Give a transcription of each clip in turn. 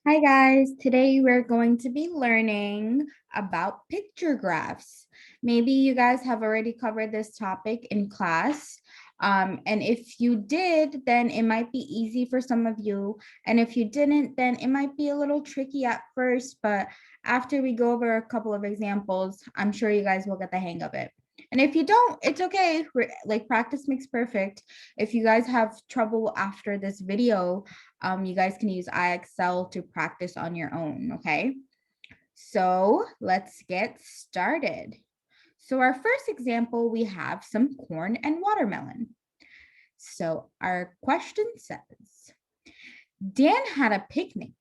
Hi guys, today we're going to be learning about picture graphs. Maybe you guys have already covered this topic in class. And if you did, then it might be easy for some of you. And if you didn't, then it might be a little tricky at first, but after we go over a couple of examples, I'm sure you guys will get the hang of it. And if you don't, it's okay. Like practice makes perfect. If you guys have trouble after this video, you guys can use IXL to practice on your own, okay? So let's get started. So our first example, we have some corn and watermelon. So our question says, Dan had a picnic.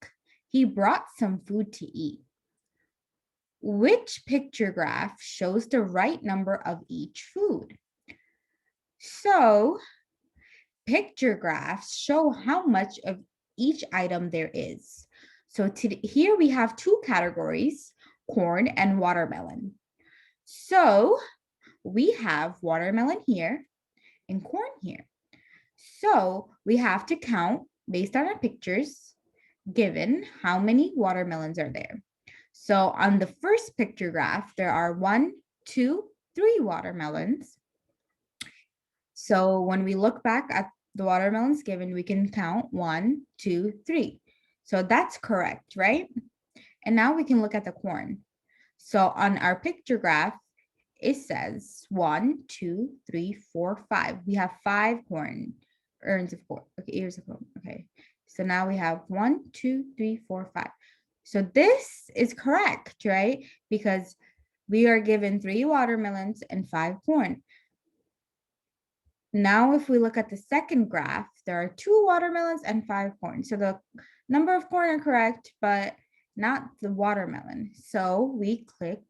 He brought some food to eat. Which picture graph shows the right number of each food? So picture graphs show how much of each item there is. So here we have two categories, corn and watermelon. So we have watermelon here and corn here. So we have to count based on our pictures, given how many watermelons are there. So on the first picture graph, there are 1, 2, 3 watermelons. So when we look back at the watermelons given, we can count 1, 2, 3. So that's correct, right? And now we can look at the corn. So on our picture graph, it says 1, 2, 3, 4, 5. We have 5 corn ears of corn. Okay, ears of corn. Okay. So now we have 1, 2, 3, 4, 5. So this is correct, right? Because we are given 3 watermelons and 5 corn. Now, if we look at the second graph, there are 2 watermelons and 5 corn. So the number of corn are correct, but not the watermelon. So we click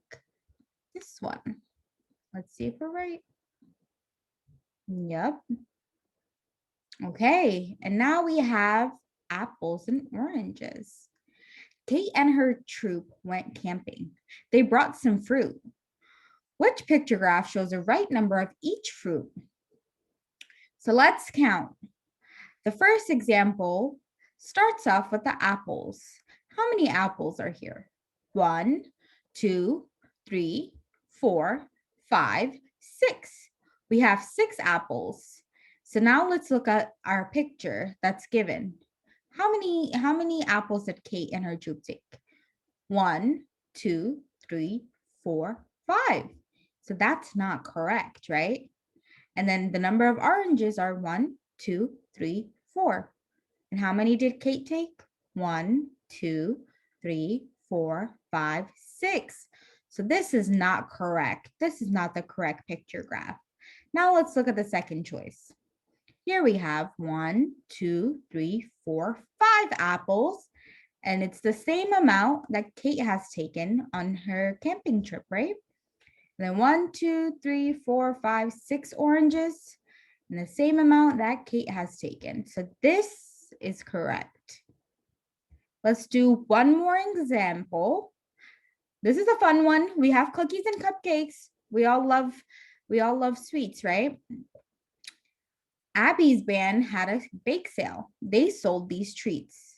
this one. Let's see if we're right. Yep. Okay, and now we have apples and oranges. Kate and her troop went camping. They brought some fruit. Which picture graph shows the right number of each fruit? So let's count. The first example starts off with the apples. How many apples are here? 1, 2, 3, 4, 5, 6. We have 6 apples. So now let's look at our picture that's given. How many apples did Kate and her troop take? 1, 2, 3, 4, 5. So that's not correct, right? And then the number of oranges are 1, 2, 3, 4. And how many did Kate take? 1, 2, 3, 4, 5, 6. So this is not correct. This is not the correct picture graph. Now let's look at the second choice. Here we have 1, 2, 3, 4, 5 apples. And it's the same amount that Kate has taken on her camping trip, right? And then 1, 2, 3, 4, 5, 6 oranges, and the same amount that Kate has taken. So this is correct. Let's do one more example. This is a fun one. We have cookies and cupcakes. We all love sweets, right? Abby's band had a bake sale. They sold these treats.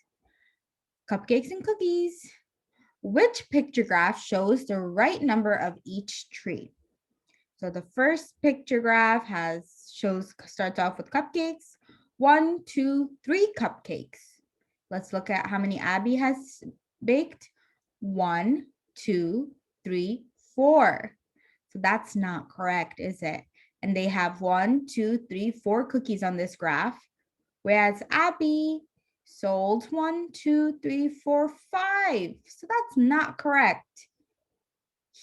Cupcakes and cookies. Which picture graph shows the right number of each treat? So the first picture graph starts off with cupcakes. 1, 2, 3 cupcakes. Let's look at how many Abby has baked. 1, 2, 3, 4. So that's not correct, is it? And they have 1, 2, 3, 4 cookies on this graph, whereas Abby sold 1, 2, 3, 4, 5. So that's not correct.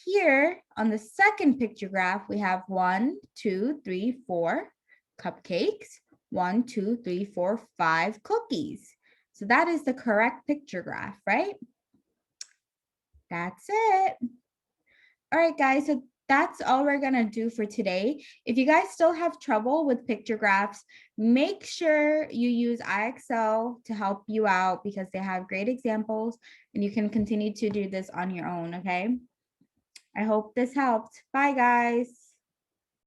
Here on the second picture graph, we have 1, 2, 3, 4 cupcakes, 1, 2, 3, 4, 5 cookies. So that is the correct picture graph, right? That's it. All right, guys, so that's all we're gonna do for today. If you guys still have trouble with picture graphs, make sure you use IXL to help you out because they have great examples and you can continue to do this on your own, okay? I hope this helped. Bye, guys.